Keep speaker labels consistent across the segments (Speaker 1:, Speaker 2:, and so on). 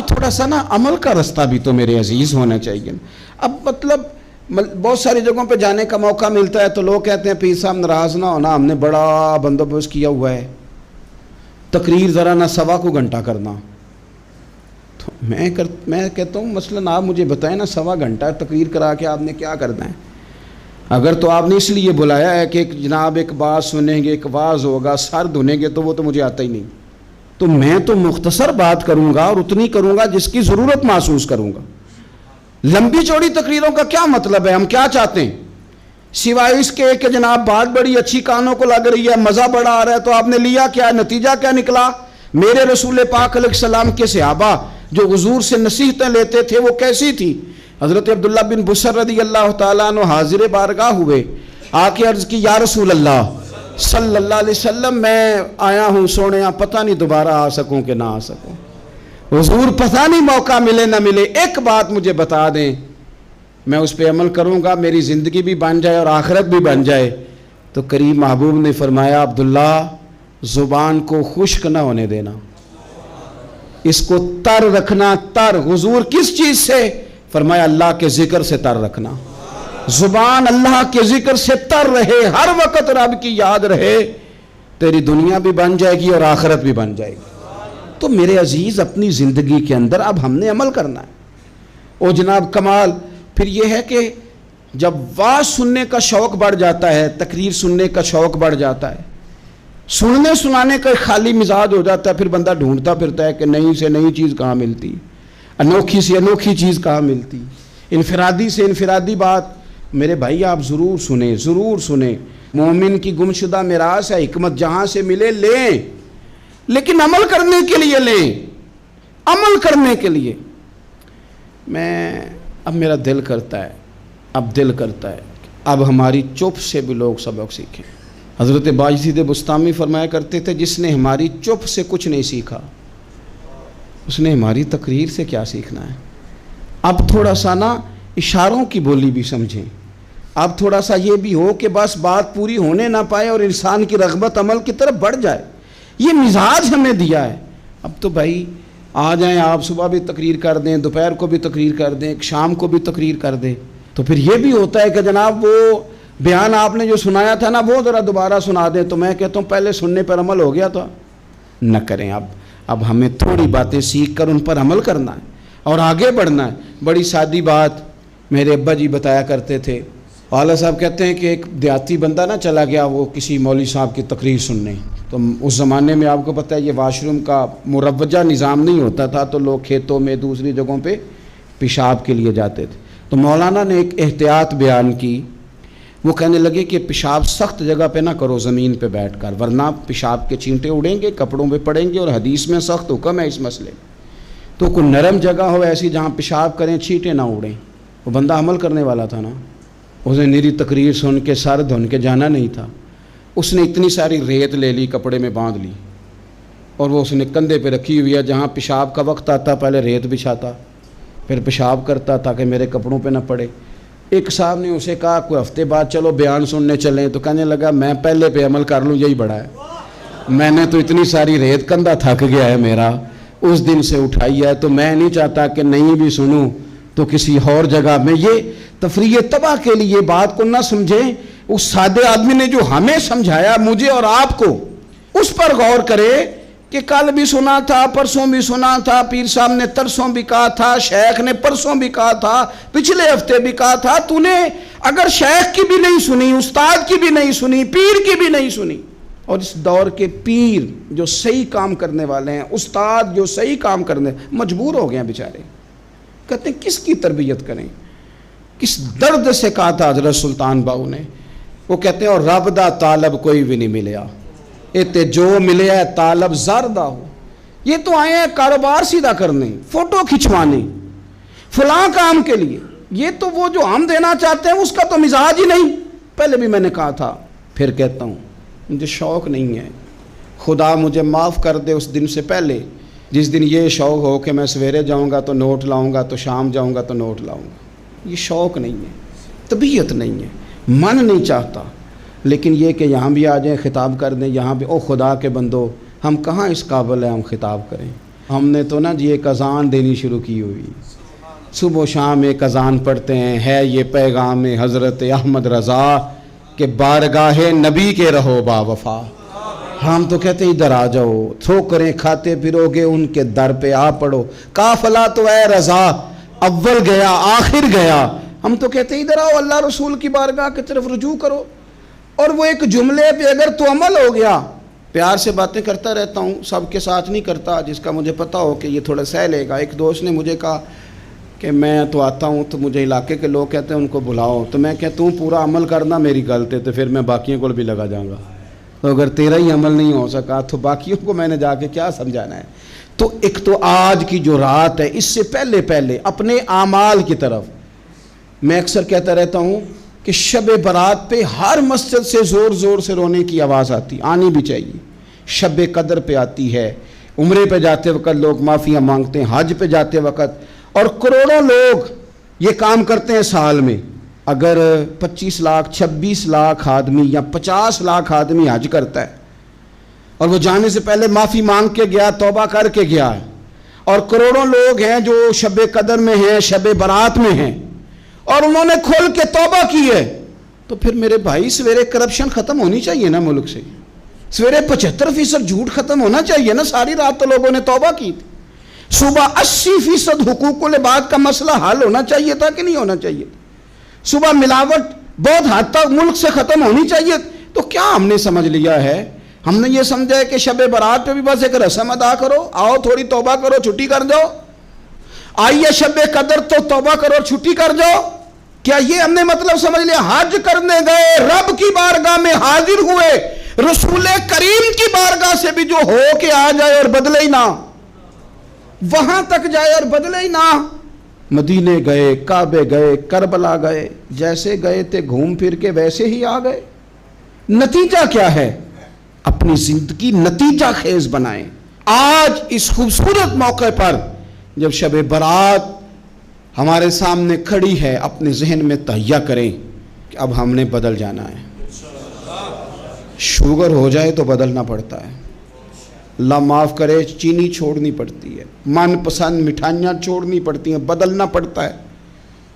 Speaker 1: کوئی تھوڑا سا نا عمل کا رستہ بھی تو میرے عزیز ہونا چاہیے. اب مطلب بہت ساری جگہوں پہ جانے کا موقع ملتا ہے تو لوگ کہتے ہیں پیر صاحب ناراض نہ ہونا، ہم نے بڑا بندوبست کیا ہوا ہے، تقریر ذرا نہ 1.25 گھنٹہ کرنا. تو میں کہتا ہوں مثلاً آپ مجھے بتائیں نا 1.25 گھنٹہ تقریر کرا کے آپ نے کیا کرنا ہے؟ اگر تو آپ نے اس لیے بلایا ہے کہ جناب ایک بات سنیں گے، ایک واعظ ہوگا، سر دھنیں گے، تو وہ تو مجھے آتا ہی نہیں. تو میں تو مختصر بات کروں گا اور اتنی کروں گا جس کی ضرورت محسوس کروں گا. لمبی چوڑی تقریروں کا کیا مطلب ہے؟ ہم کیا چاہتے ہیں سوائے اس کے کہ جناب بات بڑی اچھی کانوں کو لگ رہی ہے، مزہ بڑا آ رہا ہے، تو آپ نے لیا کیا؟ نتیجہ کیا نکلا؟ میرے رسول پاک علیہ السلام کے صحابہ جو حضور سے نصیحتیں لیتے تھے وہ کیسی تھی؟ حضرت عبداللہ بن بسر رضی اللہ تعالیٰ عنہ حاضر بارگاہ ہوئے، آ کے عرض کی یا رسول اللہ صلی اللہ علیہ وسلم، میں آیا ہوں سونے، پتہ نہیں دوبارہ آ سکوں کہ نہ آ سکوں. حضور پتہ نہیں موقع ملے نہ ملے، ایک بات مجھے بتا دیں، میں اس پہ عمل کروں گا، میری زندگی بھی بن جائے اور آخرت بھی بن جائے. تو کریم محبوب نے فرمایا عبداللہ زبان کو خشک نہ ہونے دینا، اس کو تر رکھنا. تر حضور کس چیز سے؟ فرمایا اللہ کے ذکر سے تر رکھنا. زبان اللہ کے ذکر سے تر رہے، ہر وقت رب کی یاد رہے، تیری دنیا بھی بن جائے گی اور آخرت بھی بن جائے گی. تو میرے عزیز اپنی زندگی کے اندر اب ہم نے عمل کرنا ہے. او جناب کمال پھر یہ ہے کہ جب واعظ سننے کا شوق بڑھ جاتا ہے، تقریر سننے کا شوق بڑھ جاتا ہے، سننے سنانے کا خالی مزاج ہو جاتا ہے، پھر بندہ ڈھونڈتا پھرتا ہے کہ نئی سے نئی چیز کہاں ملتی، انوکھی سے انوکھی چیز کہاں ملتی، انفرادی سے انفرادی بات. میرے بھائی آپ ضرور سنیں، ضرور سنیں. مومن کی گمشدہ میراث ہے، حکمت جہاں سے ملے لیں، لیکن عمل کرنے کے لیے لیں، عمل کرنے کے لیے. اب میرا دل کرتا ہے اب ہماری چپ سے بھی لوگ سبق سیکھیں. حضرت باجید بستامی فرمایا کرتے تھے جس نے ہماری چپ سے کچھ نہیں سیکھا اس نے ہماری تقریر سے کیا سیکھنا ہے. اب تھوڑا سا نا اشاروں کی بولی بھی سمجھیں، اب تھوڑا سا یہ بھی ہو کہ بس بات پوری ہونے نہ پائے اور انسان کی رغبت عمل کی طرف بڑھ جائے. یہ مزاج ہمیں دیا ہے. اب تو بھائی آ جائیں آپ، صبح بھی تقریر کر دیں، دوپہر کو بھی تقریر کر دیں، شام کو بھی تقریر کر دیں، تو پھر یہ بھی ہوتا ہے کہ جناب وہ بیان آپ نے جو سنایا تھا نا وہ ذرا دوبارہ سنا دیں. تو میں کہتا ہوں پہلے سننے پر عمل ہو گیا تو نہ کریں. اب ہمیں تھوڑی باتیں سیکھ کر ان پر عمل کرنا ہے اور آگے بڑھنا ہے. بڑی سادی بات میرے ابا جی بتایا کرتے تھے. والا صاحب کہتے ہیں کہ ایک دیہاتی بندہ نہ چلا گیا وہ کسی مولوی صاحب کی تقریر سننے. تو اس زمانے میں آپ کو پتہ ہے یہ واش روم کا مروجہ نظام نہیں ہوتا تھا، تو لوگ کھیتوں میں دوسری جگہوں پہ پیشاب کے لیے جاتے تھے. تو مولانا نے ایک احتیاط بیان کی. وہ کہنے لگے کہ پیشاب سخت جگہ پہ نہ کرو زمین پہ بیٹھ کر، ورنہ پیشاب کے چینٹے اڑیں گے، کپڑوں پہ پڑیں گے، اور حدیث میں سخت حکم ہے اس مسئلے. تو کوئی نرم جگہ ہو ایسی جہاں پیشاب کریں چینٹے نہ اڑیں. وہ بندہ عمل کرنے والا تھا نا، اس نے میری تقریر سن کے سر دھن کے جانا نہیں تھا. اس نے اتنی ساری ریت لے لی، کپڑے میں باندھ لی، اور وہ اس نے کندھے پہ رکھی ہوئی ہے. جہاں پیشاب کا وقت آتا پہلے ریت بچھاتا، پھر پیشاب کرتا تاکہ میرے کپڑوں پہ نہ پڑے. ایک صاحب نے اسے کہا کوئی ہفتے بعد چلو بیان سننے چلیں. تو کہنے لگا میں پہلے پہ عمل کر لوں، یہی بڑا ہے. میں نے تو اتنی ساری ریت، کندھا تھک گیا ہے میرا، اس دن سے اٹھائی ہے. تو میں نہیں چاہتا کہ نہیں بھی سنوں تو کسی اور جگہ میں. یہ تفریح تباہ کے لیے بات کو نہ سمجھیں. اس سادے آدمی نے جو ہمیں سمجھایا مجھے اور آپ کو، اس پر غور کرے کہ کل بھی سنا تھا، پرسوں بھی سنا تھا، پیر صاحب نے ترسوں بھی کہا تھا، شیخ نے پرسوں بھی کہا تھا، پچھلے ہفتے بھی کہا تھا. تو نے اگر شیخ کی بھی نہیں سنی، استاد کی بھی نہیں سنی، پیر کی بھی نہیں سنی، اور اس دور کے پیر جو صحیح کام کرنے والے ہیں، استاد جو صحیح کام کرنے، مجبور ہو گئے ہیں بیچارے. کہتے ہیں کس کی تربیت کریں. کس درد سے کہا تھا حضرت سلطان باؤ نے. وہ کہتے ہیں اور رب دا طالب کوئی بھی نہیں ملیا، تے جو ملے ہے طالب زردہ ہو. یہ تو آئے ہیں کاروبار سیدھا کرنے، فوٹو کھنچوانے، فلاں کام کے لیے. یہ تو وہ جو ہم دینا چاہتے ہیں اس کا تو مزاج ہی نہیں. پہلے بھی میں نے کہا تھا، پھر کہتا ہوں مجھے شوق نہیں ہے. خدا مجھے معاف کر دے اس دن سے پہلے جس دن یہ شوق ہو کہ میں سویرے جاؤں گا تو نوٹ لاؤں گا، تو شام جاؤں گا تو نوٹ لاؤں گا. یہ شوق نہیں ہے، طبیعت نہیں ہے، من نہیں چاہتا. لیکن یہ کہ یہاں بھی آ جائیں خطاب کر دیں، یہاں بھی او خدا کے بندو ہم کہاں اس قابل ہیں ہم خطاب کریں. ہم نے تو نا جی ایک اذان دینی شروع کی ہوئی، صبح و شام ایک اذان پڑھتے ہیں، ہے یہ پیغام حضرت احمد رضا کہ بارگاہ نبی کے رہو با وفا۔ ہم تو کہتے ہیں ادھر آ جاؤ، ٹھوکریں کھاتے پھرو گے ان کے در پہ آ پڑو، قافلہ تو اے رضا اول گیا آخر گیا۔ ہم تو کہتے ہیں ادھر آؤ، اللہ رسول کی بارگاہ کی طرف رجوع کرو۔ اور وہ ایک جملے پہ اگر تو عمل ہو گیا، پیار سے باتیں کرتا رہتا ہوں، سب کے ساتھ نہیں کرتا، جس کا مجھے پتا ہو کہ یہ تھوڑا سہ لے گا۔ ایک دوست نے مجھے کہا کہ میں تو آتا ہوں تو مجھے علاقے کے لوگ کہتے ہیں ان کو بلاؤ، تو میں کہتا ہوں پورا عمل کرنا میری غلط ہے، تو پھر میں باقیوں کو بھی لگا جاؤں گا، تو اگر تیرا ہی عمل نہیں ہو سکا تو باقیوں کو میں نے جا کے کیا سمجھانا ہے۔ تو ایک تو آج کی جو رات ہے، اس سے پہلے اپنے اعمال کی طرف میں اکثر کہتا رہتا ہوں کہ شب برات پہ ہر مسجد سے زور زور سے رونے کی آواز آنی بھی چاہیے۔ شب قدر پہ آتی ہے، عمرے پہ جاتے وقت لوگ معافیاں مانگتے ہیں، حج پہ جاتے وقت، اور کروڑوں لوگ یہ کام کرتے ہیں سال میں۔ اگر 25 لاکھ 26 لاکھ آدمی یا 50 لاکھ آدمی حج کرتا ہے اور وہ جانے سے پہلے معافی مانگ کے گیا، توبہ کر کے گیا ہے، اور کروڑوں لوگ ہیں جو شب قدر میں ہیں، شب برات میں ہیں، اور انہوں نے کھل کے توبہ کی ہے، تو پھر میرے بھائی سویرے کرپشن ختم ہونی چاہیے نا ملک سے، سویرے 75% جھوٹ ختم ہونا چاہیے نا۔ ساری رات تو لوگوں نے توبہ کی تھی، صبح 80% حقوق العباد کا مسئلہ حل ہونا چاہیے تھا کہ نہیں ہونا چاہیے، صبح ملاوٹ بہت حد تک ملک سے ختم ہونی چاہیے۔ تو کیا ہم نے سمجھ لیا ہے؟ ہم نے یہ سمجھا ہے کہ شب برات پہ بھی بس ایک رسم ادا کرو، آؤ تھوڑی توبہ کرو چھٹی کر جاؤ، آئیے شب قدر تو توبہ کرو چھٹی کر جاؤ۔ کیا یہ ہم نے مطلب سمجھ لیا؟ حج کرنے گئے، رب کی بارگاہ میں حاضر ہوئے، رسول کریم کی بارگاہ سے بھی جو ہو کے آ جائے اور بدلے ہی نہ، وہاں تک جائے اور بدلے ہی نہ۔ مدینے گئے، کعبے گئے، کربلا گئے، جیسے گئے تھے گھوم پھر کے ویسے ہی آ گئے۔ نتیجہ کیا ہے؟ اپنی زندگی نتیجہ خیز بنائیں۔ آج اس خوبصورت موقع پر جب شب برات ہمارے سامنے کھڑی ہے، اپنے ذہن میں تہیہ کریں کہ اب ہم نے بدل جانا ہے۔ شوگر ہو جائے تو بدلنا پڑتا ہے، اللہ معاف کرے، چینی چھوڑنی پڑتی ہے، من پسند مٹھائیاں چھوڑنی پڑتی ہیں، بدلنا پڑتا ہے۔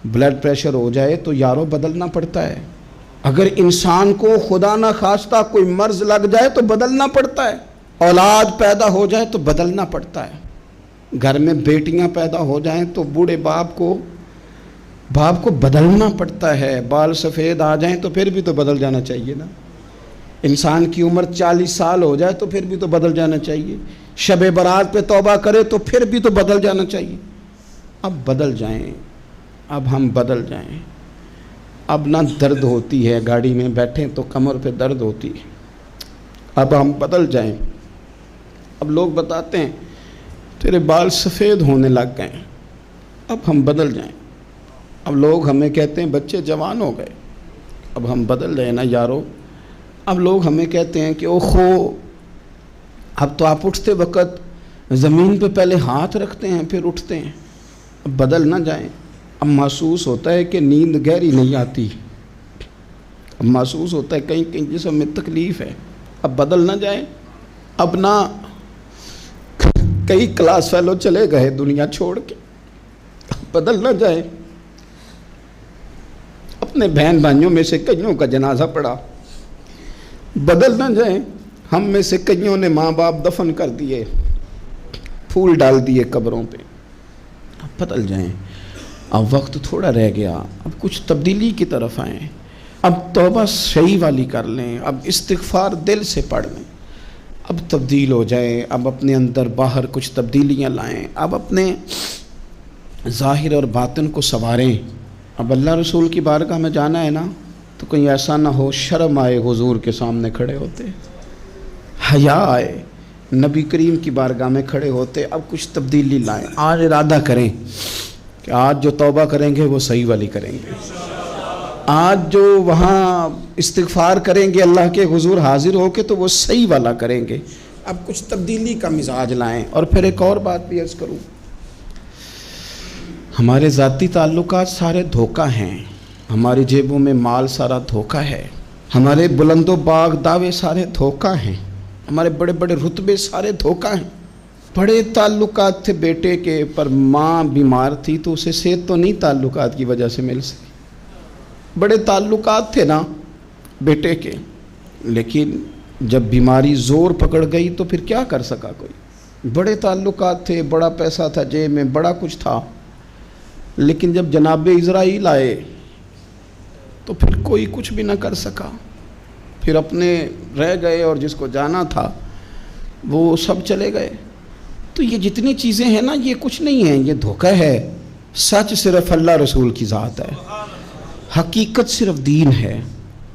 Speaker 1: بلڈ پریشر ہو جائے تو یارو بدلنا پڑتا ہے۔ اگر انسان کو خدا نہ خواستہ کوئی مرض لگ جائے تو بدلنا پڑتا ہے۔ اولاد پیدا ہو جائے تو بدلنا پڑتا ہے۔ گھر میں بیٹیاں پیدا ہو جائیں تو بوڑھے باپ کو بدلنا پڑتا ہے۔ بال سفید آ جائیں تو پھر بھی تو بدل جانا چاہیے نا۔ انسان کی عمر 40 سال ہو جائے تو پھر بھی تو بدل جانا چاہیے۔ شب برات پہ توبہ کرے تو پھر بھی تو بدل جانا چاہیے۔ اب بدل جائیں، اب ہم بدل جائیں۔ اب نہ درد ہوتی ہے، گاڑی میں بیٹھیں تو کمر پہ درد ہوتی ہے، اب ہم بدل جائیں۔ اب لوگ بتاتے ہیں تیرے بال سفید ہونے لگ گئے، اب ہم بدل جائیں۔ اب لوگ ہمیں کہتے ہیں بچے جوان ہو گئے، اب ہم بدل جائیں نا یارو۔ اب لوگ ہمیں کہتے ہیں کہ اوخو اب تو آپ اٹھتے وقت زمین پہ پہلے ہاتھ رکھتے ہیں پھر اٹھتے ہیں، اب بدل نہ جائیں۔ اب محسوس ہوتا ہے کہ نیند گہری نہیں آتی، اب محسوس ہوتا ہے کہیں کہیں جسم میں تکلیف ہے، اب بدل نہ جائیں۔ اب نہ کئی کلاس فیلو چلے گئے دنیا چھوڑ کے، بدل نہ جائیں۔ اپنے بہن بھائیوں میں سے کئیوں کا جنازہ پڑا، بدل نہ جائیں۔ ہم میں سے کئیوں نے ماں باپ دفن کر دیے، پھول ڈال دیے قبروں پہ، اب بدل جائیں۔ اب وقت تھوڑا رہ گیا، اب کچھ تبدیلی کی طرف آئیں، اب توبہ صحیح والی کر لیں، اب استغفار دل سے پڑھ لیں، اب تبدیل ہو جائیں، اب اپنے اندر باہر کچھ تبدیلیاں لائیں، اب اپنے ظاہر اور باطن کو سنواریں۔ اب اللہ رسول کی بارگاہ میں جانا ہے نا، تو کہیں ایسا نہ ہو شرم آئے حضور کے سامنے کھڑے ہوتے، حیا آئے نبی کریم کی بارگاہ میں کھڑے ہوتے۔ اب کچھ تبدیلی لائیں، آج ارادہ کریں کہ آج جو توبہ کریں گے وہ صحیح والی کریں گے، آج جو وہاں استغفار کریں گے اللہ کے حضور حاضر ہو کے تو وہ صحیح والا کریں گے۔ اب کچھ تبدیلی کا مزاج لائیں۔ اور پھر ایک اور بات بھی عرض کروں، ہمارے ذاتی تعلقات سارے دھوکہ ہیں، ہماری جیبوں میں مال سارا دھوکہ ہے، ہمارے بلند و باغ دعوے سارے دھوکہ ہیں، ہمارے بڑے بڑے رتبے سارے دھوکہ ہیں۔ بڑے تعلقات تھے بیٹے کے، پر ماں بیمار تھی تو اسے صحت تو نہیں تعلقات کی وجہ سے مل سکی۔ بڑے تعلقات تھے نا بیٹے کے، لیکن جب بیماری زور پکڑ گئی تو پھر کیا کر سکا کوئی۔ بڑے تعلقات تھے، بڑا پیسہ تھا جیب میں، بڑا کچھ تھا، لیکن جب جناب اسرائیل آئے تو پھر کوئی کچھ بھی نہ کر سکا، پھر اپنے رہ گئے، اور جس کو جانا تھا وہ سب چلے گئے۔ تو یہ جتنی چیزیں ہیں نا، یہ کچھ نہیں ہیں، یہ دھوکہ ہے۔ سچ صرف اللہ رسول کی ذات ہے، حقیقت صرف دین ہے،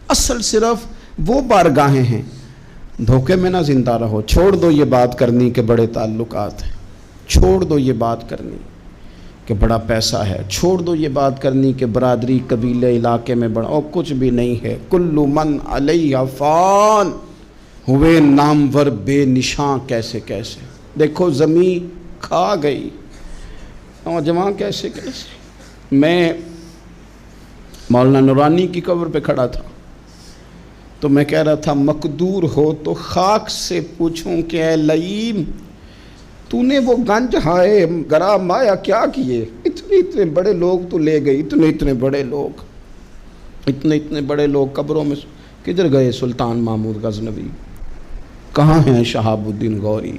Speaker 1: اصل صرف وہ بارگاہیں ہیں۔ دھوکے میں نہ زندہ رہو، چھوڑ دو یہ بات کرنی کہ بڑے تعلقات ہیں، چھوڑ دو یہ بات کرنی کہ بڑا پیسہ ہے، چھوڑ دو یہ بات کرنی کہ برادری قبیلے علاقے میں بڑا، اور کچھ بھی نہیں ہے۔ کل من علیہ فان، ہوئے نامور بے نشاں کیسے کیسے۔ دیکھو زمین کھا گئی، نوجوان کیسے کیسے۔ میں مولانا نورانی کی قبر پہ کھڑا تھا تو میں کہہ رہا تھا مقدور ہو تو خاک سے پوچھوں کہ اے لئیم تو نے وہ گنج ہائے گرا مایا کیا کیے، اتنے بڑے لوگ تو لے گئی، اتنے بڑے لوگ قبروں میں کدھر گئے؟ سلطان محمود غزنوی کہاں ہیں؟ شہاب الدین غوری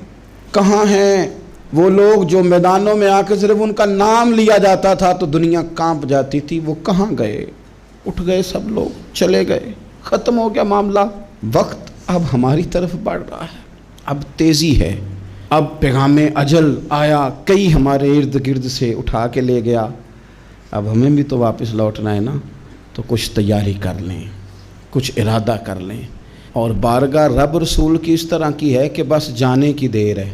Speaker 1: کہاں ہیں؟ وہ لوگ جو میدانوں میں آ کے صرف ان کا نام لیا جاتا تھا تو دنیا کانپ جاتی تھی، وہ کہاں گئے؟ اٹھ گئے سب لوگ، چلے گئے، ختم ہو گیا معاملہ۔ وقت اب ہماری طرف بڑھ رہا ہے، اب تیزی ہے، اب پیغام اجل آیا، کئی ہمارے ارد گرد سے اٹھا کے لے گیا، اب ہمیں بھی تو واپس لوٹنا ہے نا، تو کچھ تیاری کر لیں، کچھ ارادہ کر لیں۔ اور بارگاہ رب رسول کی اس طرح کی ہے کہ بس جانے کی دیر ہے،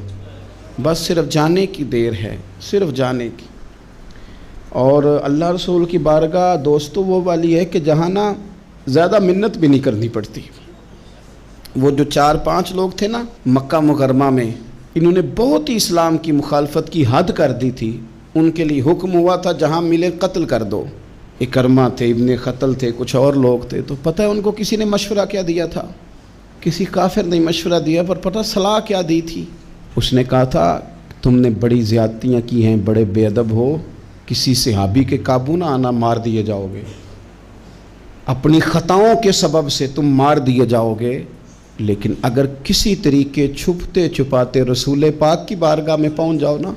Speaker 1: بس صرف جانے کی دیر ہے، صرف جانے کی۔ اور اللہ رسول کی بارگاہ دوستو وہ والی ہے کہ جہاں نا زیادہ منت بھی نہیں کرنی پڑتی۔ وہ جو 4-5 لوگ تھے نا مکہ مکرمہ میں، انہوں نے بہت ہی اسلام کی مخالفت کی حد کر دی تھی، ان کے لیے حکم ہوا تھا جہاں ملے قتل کر دو۔ اکرمہ تھے، ابن قتل تھے، کچھ اور لوگ تھے، تو پتہ ہے ان کو کسی نے مشورہ کیا دیا تھا؟ کسی کافر نے مشورہ دیا، پر پتہ صلاح کیا دی تھی؟ اس نے کہا تھا تم نے بڑی زیادتیاں کی ہیں، بڑے بے ادب ہو، کسی صحابی کے قابو نہ آنا، مار دیے جاؤ گے، اپنی خطاؤں کے سبب سے تم مار دیے جاؤ گے، لیکن اگر کسی طریقے چھپتے چھپاتے رسول پاک کی بارگاہ میں پہنچ جاؤ نا،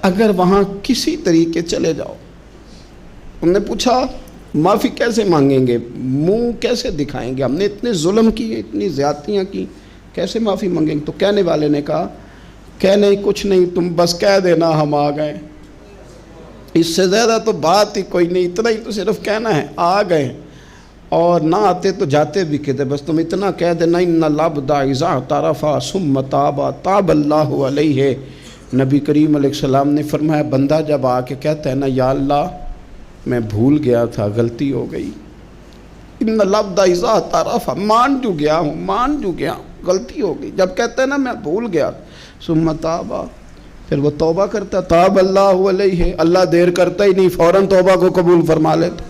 Speaker 1: اگر وہاں کسی طریقے چلے جاؤ۔ انہوں نے پوچھا معافی کیسے مانگیں گے، منہ کیسے دکھائیں گے، ہم نے اتنے ظلم کیے، اتنی زیادتیاں کی، کیسے معافی مانگیں گے؟ تو کہنے والے نے کہا کہ نہیں کچھ نہیں، تم بس کہہ دینا ہم آ گئے، اس سے زیادہ تو بات ہی کوئی نہیں، اتنا ہی تو صرف کہنا ہے آ گئے، اور نہ آتے تو جاتے بھی کہتے، بس تم اتنا کہہ دینا ان العبد اذا اعترف ثم تاب تاب اللہ علیہ۔ نبی کریم علیہ السلام نے فرمایا بندہ جب آ کے کہتا ہے نا یا اللہ میں بھول گیا تھا، غلطی ہو گئی، ان العبد اذا اعترف، مان جو گیا ہوں، مان جو گیا، غلطی ہو گئی، جب کہتا ہے نا میں بھول گیا، ثم تاب، پھر وہ توبہ کرتا، تاب اللہ علیہ، اللہ دیر کرتا ہی نہیں، فوراً توبہ کو قبول فرما لیتا۔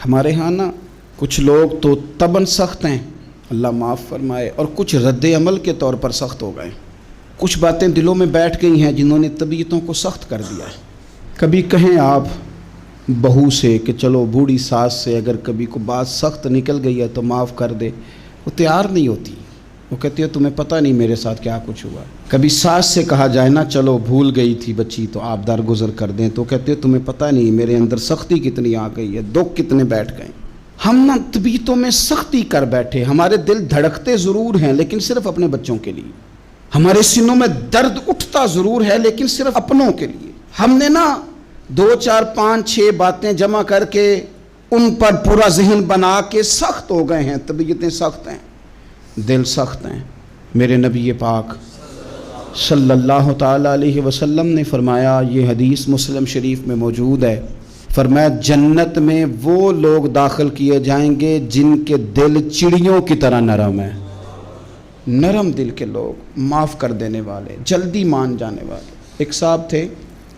Speaker 1: ہمارے ہاں نا کچھ لوگ تو طبعاً سخت ہیں، اللہ معاف فرمائے، اور کچھ رد عمل کے طور پر سخت ہو گئے، کچھ باتیں دلوں میں بیٹھ گئی ہیں جنہوں نے طبیعتوں کو سخت کر دیا ہے۔ کبھی کہیں آپ بہو سے کہ چلو بوڑھی ساس سے اگر کبھی کو بات سخت نکل گئی ہے تو معاف کر دے، وہ تیار نہیں ہوتی، وہ کہتی ہے تمہیں پتہ نہیں میرے ساتھ کیا کچھ ہوا۔ کبھی ساس سے کہا جائے نا چلو بھول گئی تھی بچی تو آپ درگزر کر دیں، تو کہتے ہیں تمہیں پتہ نہیں میرے اندر سختی کتنی آ گئی ہے، دکھ کتنے بیٹھ گئے۔ ہم نا طبیعتوں میں سختی کر بیٹھے، ہمارے دل دھڑکتے ضرور ہیں لیکن صرف اپنے بچوں کے لیے، ہمارے سینوں میں درد اٹھتا ضرور ہے لیکن صرف اپنوں کے لیے۔ ہم نے نا 2 4 5 6 باتیں جمع کر کے ان پر پورا ذہن بنا کے سخت ہو گئے ہیں، طبیعتیں سخت ہیں، دل سخت ہیں۔ میرے نبی پاک صلی اللہ تعالی علیہ وسلم نے فرمایا، یہ حدیث مسلم شریف میں موجود ہے، فرمایا جنت میں وہ لوگ داخل کیے جائیں گے جن کے دل چڑیوں کی طرح نرم ہیں، نرم دل کے لوگ، معاف کر دینے والے، جلدی مان جانے والے۔ ایک صاحب تھے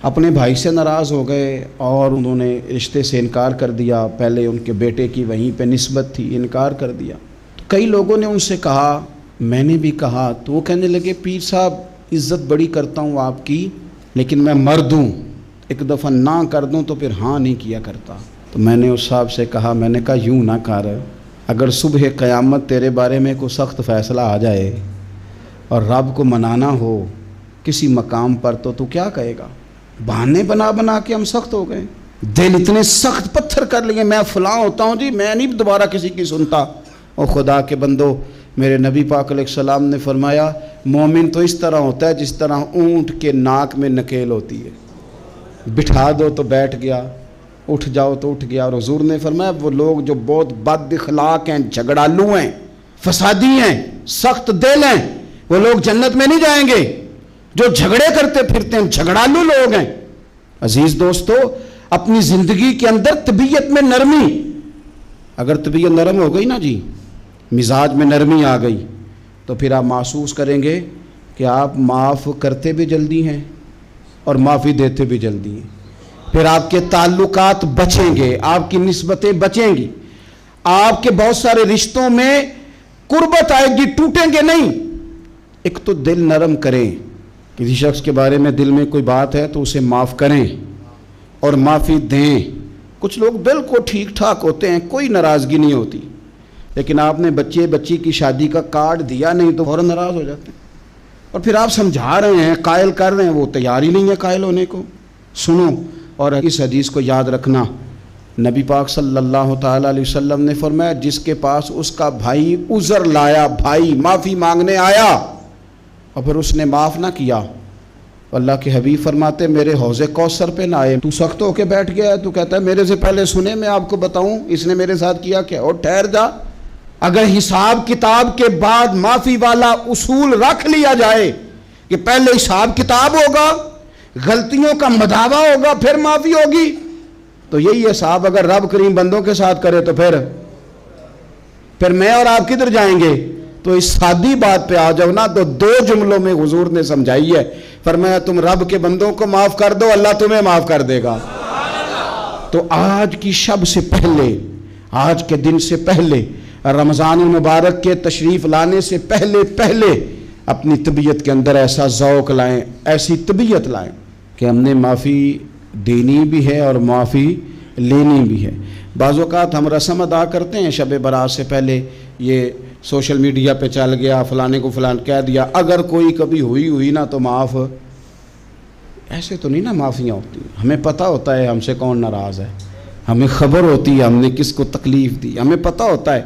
Speaker 1: اپنے بھائی سے ناراض ہو گئے اور انہوں نے رشتے سے انکار کر دیا، پہلے ان کے بیٹے کی وہیں پہ نسبت تھی، انکار کر دیا۔ تو کئی لوگوں نے ان سے کہا، میں نے بھی کہا، تو وہ کہنے لگے پیر صاحب عزت بڑی کرتا ہوں آپ کی، لیکن میں مرد ہوں، ایک دفعہ نہ کر دوں تو پھر ہاں نہیں کیا کرتا۔ تو میں نے اس صاحب سے کہا، میں نے کہا یوں نہ کر، اگر صبح قیامت تیرے بارے میں کوئی سخت فیصلہ آ جائے اور رب کو منانا ہو کسی مقام پر تو کیا کہے گا؟ بہانے بنا بنا کے ہم سخت ہو گئے، دل اتنے سخت پتھر کر لیے، میں فلاں ہوتا ہوں جی، میں نہیں دوبارہ کسی کی سنتا۔ اور خدا کے بندو، میرے نبی پاک علیہ السلام نے فرمایا مومن تو اس طرح ہوتا ہے جس طرح اونٹ کے ناک میں نکیل ہوتی ہے، بٹھا دو تو بیٹھ گیا، اٹھ جاؤ تو اٹھ گیا۔ اور حضور نے فرمایا وہ لوگ جو بہت بد اخلاق ہیں، جھگڑالو ہیں، فسادی ہیں، سخت دل ہیں، وہ لوگ جنت میں نہیں جائیں گے۔ جو جھگڑے کرتے پھرتے ہیں، جھگڑالو لوگ ہیں۔ عزیز دوستو، اپنی زندگی کے اندر طبیعت میں نرمی، اگر طبیعت نرم ہو گئی نا جی، مزاج میں نرمی آ گئی، تو پھر آپ محسوس کریں گے کہ آپ معاف کرتے بھی جلدی ہیں اور معافی دیتے بھی جلدی ہیں۔ پھر آپ کے تعلقات بچیں گے، آپ کی نسبتیں بچیں گی، آپ کے بہت سارے رشتوں میں قربت آئے گی، ٹوٹیں گے نہیں۔ ایک تو دل نرم کریں، کسی شخص کے بارے میں دل میں کوئی بات ہے تو اسے معاف کریں اور معافی دیں۔ کچھ لوگ بالکل ٹھیک ٹھاک ہوتے ہیں، کوئی ناراضگی نہیں ہوتی، لیکن آپ نے بچی کی شادی کا کارڈ دیا نہیں تو فوراً ناراض ہو جاتے ہیں، اور پھر آپ سمجھا رہے ہیں، قائل کر رہے ہیں، وہ تیار ہی نہیں ہے قائل ہونے کو۔ سنو، اور اس حدیث کو یاد رکھنا، نبی پاک صلی اللہ تعالیٰ علیہ وسلم نے فرمایا جس کے پاس اس کا بھائی عذر لایا، بھائی معافی مانگنے آیا اور پھر اس نے معاف نہ کیا، اللہ کے حبیب فرماتے میرے حوض کوثر پہ نہ آئے۔ تو سخت ہو کے بیٹھ گیا ہے، تو کہتا ہے میرے سے پہلے سنے، میں آپ کو بتاؤں اس نے میرے ساتھ کیا کیا، اور ٹھہر جا۔ اگر حساب کتاب کے بعد معافی والا اصول رکھ لیا جائے کہ پہلے حساب کتاب ہوگا، غلطیوں کا مداوع ہوگا، پھر معافی ہوگی، تو یہی حساب اگر رب کریم بندوں کے ساتھ کرے تو پھر میں اور آپ کدھر جائیں گے؟ تو اس سادی بات پہ آ جاؤ نا، تو دو جملوں میں حضور نے سمجھائی ہے، فرمایا تم رب کے بندوں کو معاف کر دو، اللہ تمہیں معاف کر دے گا۔ تو آج کی شب سے پہلے، آج کے دن سے پہلے، رمضان المبارک کے تشریف لانے سے پہلے اپنی طبیعت کے اندر ایسا ذوق لائیں، ایسی طبیعت لائیں کہ ہم نے معافی دینی بھی ہے اور معافی لینی بھی ہے۔ بعض اوقات ہم رسم ادا کرتے ہیں شب برات سے پہلے، یہ سوشل میڈیا پہ چل گیا، فلانے کو فلان کہہ دیا، اگر کوئی کبھی ہوئی نا تو معاف، ایسے تو نہیں نا معافیاں ہوتی۔ ہمیں پتہ ہوتا ہے ہم سے کون ناراض ہے، ہمیں خبر ہوتی ہے ہم نے کس کو تکلیف دی، ہمیں پتہ ہوتا ہے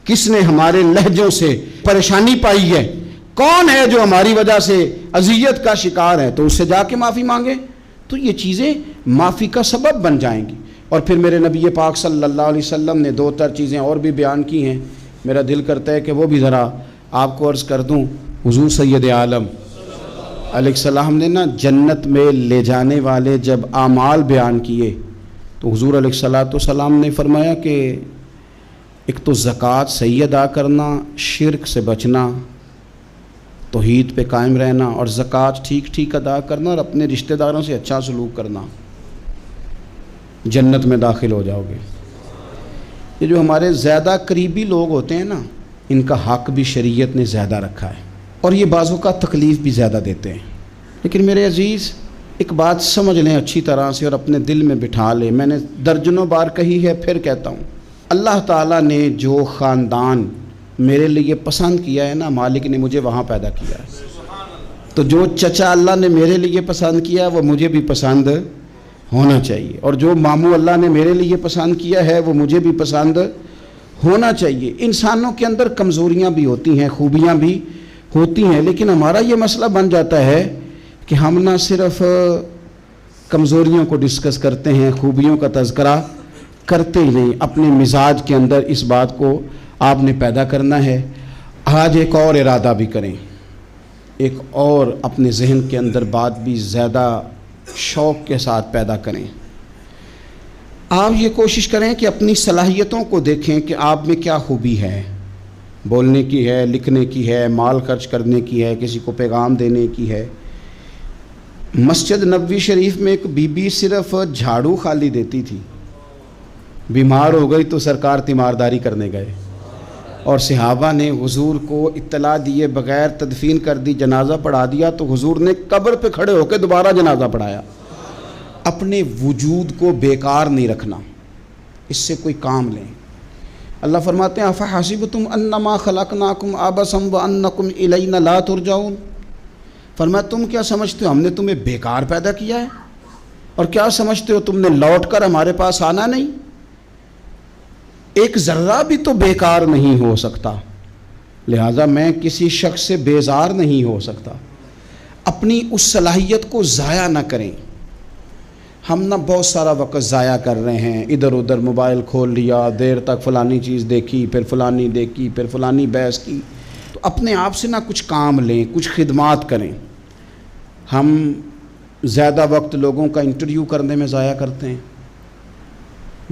Speaker 1: کس نے ہمارے لہجوں سے پریشانی پائی ہے، کون ہے جو ہماری وجہ سے اذیت کا شکار ہے، تو اس سے جا کے معافی مانگے، تو یہ چیزیں معافی کا سبب بن جائیں گی۔ اور پھر میرے نبی پاک صلی اللہ علیہ وسلم نے دو تر چیزیں اور بھی بیان کی ہیں، میرا دل کرتا ہے کہ وہ بھی ذرا آپ کو عرض کر دوں۔ حضور سید عالم علیہ السلام نے نا جنت میں لے جانے والے جب اعمال بیان کیے تو حضور علیہ السلام نے فرمایا کہ ایک تو زکوٰۃ صحیح ادا کرنا، شرک سے بچنا، توحید پہ قائم رہنا، اور زکوٰۃ ٹھیک ادا کرنا اور اپنے رشتہ داروں سے اچھا سلوک کرنا، جنت میں داخل ہو جاؤ گے۔ یہ جو ہمارے زیادہ قریبی لوگ ہوتے ہیں نا، ان کا حق بھی شریعت نے زیادہ رکھا ہے، اور یہ بعضوں کا تکلیف بھی زیادہ دیتے ہیں۔ لیکن میرے عزیز، ایک بات سمجھ لیں اچھی طرح سے اور اپنے دل میں بٹھا لیں، میں نے درجنوں بار کہی ہے، پھر کہتا ہوں، اللہ تعالیٰ نے جو خاندان میرے لیے پسند کیا ہے نا، مالک نے مجھے وہاں پیدا کیا ہے، تو جو چچا اللہ نے میرے لیے پسند کیا ہے وہ مجھے بھی پسند ہونا چاہیے، اور جو ماموں اللہ نے میرے لیے پسند کیا ہے وہ مجھے بھی پسند ہونا چاہیے۔ انسانوں کے اندر کمزوریاں بھی ہوتی ہیں، خوبیاں بھی ہوتی ہیں، لیکن ہمارا یہ مسئلہ بن جاتا ہے کہ ہم نہ صرف کمزوریوں کو ڈسکس کرتے ہیں، خوبیوں کا تذکرہ کرتے ہی نہیں۔ اپنے مزاج کے اندر اس بات کو آپ نے پیدا کرنا ہے۔ آج ایک اور ارادہ بھی کریں، ایک اور اپنے ذہن کے اندر بات بھی زیادہ شوق کے ساتھ پیدا کریں۔ آپ یہ کوشش کریں کہ اپنی صلاحیتوں کو دیکھیں کہ آپ میں کیا خوبی ہے، بولنے کی ہے، لکھنے کی ہے، مال خرچ کرنے کی ہے، کسی کو پیغام دینے کی ہے۔ مسجد نبوی شریف میں ایک بی بی صرف جھاڑو خالی دیتی تھی، بیمار ہو گئی تو سرکار تیمارداری کرنے گئے، اور صحابہ نے حضور کو اطلاع دیے بغیر تدفین کر دی، جنازہ پڑھا دیا، تو حضور نے قبر پہ کھڑے ہو کے دوبارہ جنازہ پڑھایا۔ اپنے وجود کو بیکار نہیں رکھنا، اس سے کوئی کام لیں۔ اللہ فرماتے ہیں افحسبتم انما خلقناکم عبثا وانکم الینا لا ترجعون، فرمایا تم کیا سمجھتے ہو ہم نے تمہیں بیکار پیدا کیا ہے، اور کیا سمجھتے ہو تم نے لوٹ کر ہمارے پاس آنا نہیں؟ ایک ذرہ بھی تو بیکار نہیں ہو سکتا، لہذا میں کسی شخص سے بیزار نہیں ہو سکتا۔ اپنی اس صلاحیت کو ضائع نہ کریں۔ ہم نہ بہت سارا وقت ضائع کر رہے ہیں، ادھر ادھر موبائل کھول لیا، دیر تک فلانی چیز دیکھی، پھر فلانی دیکھی، پھر فلانی بحث کی۔ تو اپنے آپ سے نہ کچھ کام لیں، کچھ خدمات کریں۔ ہم زیادہ وقت لوگوں کا انٹرویو کرنے میں ضائع کرتے ہیں،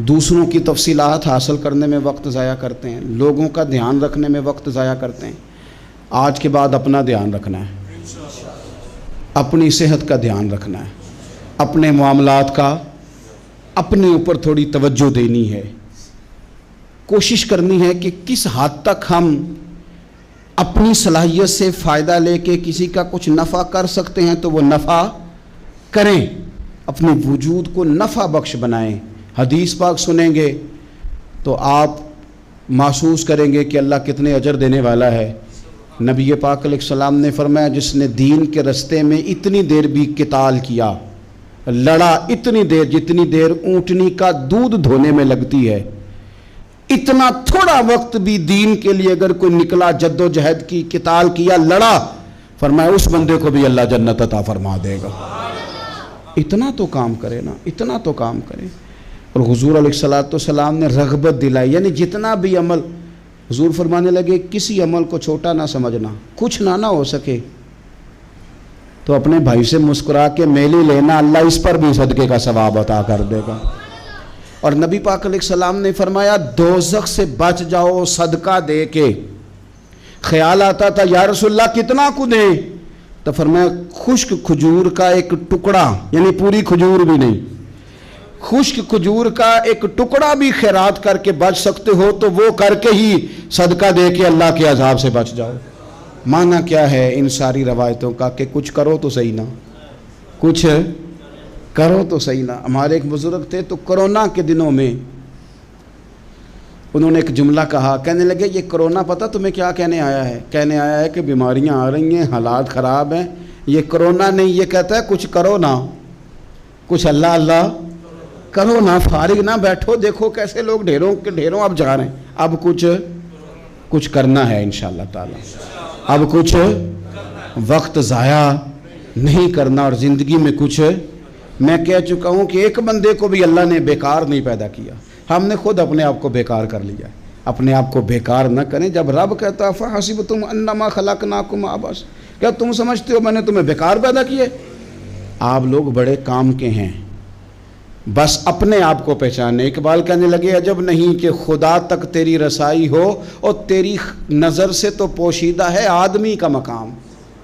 Speaker 1: دوسروں کی تفصیلات حاصل کرنے میں وقت ضائع کرتے ہیں، لوگوں کا دھیان رکھنے میں وقت ضائع کرتے ہیں۔ آج کے بعد اپنا دھیان رکھنا ہے، اپنی صحت کا دھیان رکھنا ہے، اپنے معاملات کا اپنے اوپر تھوڑی توجہ دینی ہے، کوشش کرنی ہے کہ کس حد تک ہم اپنی صلاحیت سے فائدہ لے کے کسی کا کچھ نفع کر سکتے ہیں تو وہ نفع کریں، اپنے وجود کو نفع بخش بنائیں۔ حدیث پاک سنیں گے تو آپ محسوس کریں گے کہ اللہ کتنے اجر دینے والا ہے۔ نبی پاک علیہ السلام نے فرمایا جس نے دین کے رستے میں اتنی دیر بھی قتال کیا، لڑا، اتنی دیر جتنی دیر اونٹنی کا دودھ دھونے میں لگتی ہے، اتنا تھوڑا وقت بھی دین کے لیے اگر کوئی نکلا، جد و جہد کی، قتال کیا، لڑا، فرمایا اس بندے کو بھی اللہ جنت عطا فرما دے گا۔ اتنا تو کام کرے نا، اتنا تو کام کرے۔ اور حضور علیہ السلام نے رغبت دلائی، یعنی جتنا بھی عمل، حضور فرمانے لگے کسی عمل کو چھوٹا نہ سمجھنا، کچھ نہ ہو سکے تو اپنے بھائی سے مسکرا کے میلی لینا، اللہ اس پر بھی صدقے کا ثواب عطا کر دے گا۔ اور نبی پاک علیہ السلام نے فرمایا دوزخ سے بچ جاؤ صدقہ دے کے۔ خیال آتا تھا یا رسول اللہ کتنا کو دیں؟ تو فرمایا خشک کھجور کا ایک ٹکڑا، یعنی پوری کھجور بھی نہیں، خشک کھجور کا ایک ٹکڑا بھی خیرات کر کے بچ سکتے ہو تو وہ کر کے ہی صدقہ دے کے اللہ کے عذاب سے بچ جاؤ۔ معنی کیا ہے ان ساری روایتوں کا کہ کچھ کرو تو صحیح نہ، کچھ کرو تو صحیح نہ۔ ہمارے ایک بزرگ تھے تو کرونا کے دنوں میں انہوں نے ایک جملہ کہا، کہنے لگے یہ کرونا پتہ تمہیں کیا کہنے آیا ہے؟ کہنے آیا ہے کہ بیماریاں آ رہی ہیں، حالات خراب ہیں، یہ کرونا نہیں، یہ کہتا ہے کچھ کرو نا، کچھ اللہ اللہ کرو نا، فارغ نہ بیٹھو، دیکھو کیسے لوگ ڈھیروں کے ڈھیروں اب جا رہے ہیں، اب کچھ کرنا ہے انشاءاللہ تعالی، اب کچھ وقت ضائع نہیں کرنا، اور زندگی میں کچھ، میں کہہ چکا ہوں کہ ایک بندے کو بھی اللہ نے بیکار نہیں پیدا کیا، ہم نے خود اپنے آپ کو بیکار کر لیا۔ اپنے آپ کو بیکار نہ کریں۔ جب رب کہتا ہے فحسبتم انما خلقناکم عبث، کیا تم سمجھتے ہو میں نے تمہیں بیکار پیدا کیے؟ آپ لوگ بڑے کام کے ہیں، بس اپنے آپ کو پہچانے۔ اقبال کہنے لگے عجب نہیں کہ خدا تک تیری رسائی ہو، اور تیری نظر سے تو پوشیدہ ہے آدمی کا مقام،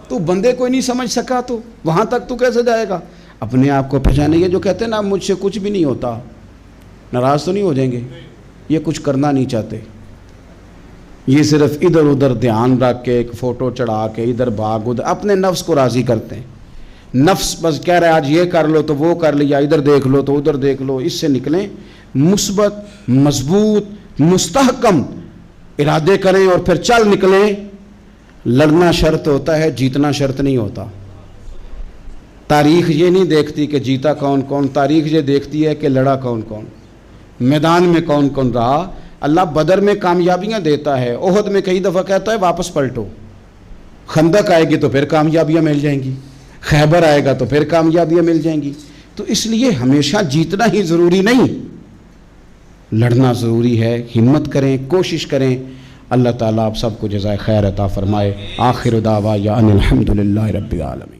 Speaker 1: تو بندے کوئی نہیں سمجھ سکا تو وہاں تک تو کیسے جائے گا؟ اپنے آپ کو پہچانے۔ یہ جو کہتے ہیں نا مجھ سے کچھ بھی نہیں ہوتا، ناراض تو نہیں ہو جائیں گے؟ یہ کچھ کرنا نہیں چاہتے، یہ صرف ادھر ادھر دھیان رکھ کے ایک فوٹو چڑھا کے ادھر بھاگ ادھر اپنے نفس کو راضی کرتے ہیں۔ نفس بس کہہ رہا ہے آج یہ کر لو تو وہ کر لیا، ادھر دیکھ لو تو ادھر دیکھ لو۔ اس سے نکلیں، مثبت، مضبوط، مستحکم ارادے کریں اور پھر چل نکلیں۔ لڑنا شرط ہوتا ہے، جیتنا شرط نہیں ہوتا۔ تاریخ یہ نہیں دیکھتی کہ جیتا کون کون، تاریخ یہ دیکھتی ہے کہ لڑا کون کون، میدان میں کون کون رہا۔ اللہ بدر میں کامیابیاں دیتا ہے، احد میں کئی دفعہ کہتا ہے واپس پلٹو، خندق آئے گی تو پھر کامیابیاں مل جائیں گی، خیبر آئے گا تو پھر کامیابیاں مل جائیں گی۔ تو اس لیے ہمیشہ جیتنا ہی ضروری نہیں، لڑنا ضروری ہے۔ ہمت کریں، کوشش کریں۔ اللہ تعالیٰ آپ سب کو جزائے خیر عطا فرمائے۔ آخر دعوانا ان الحمد للہ رب العالمین۔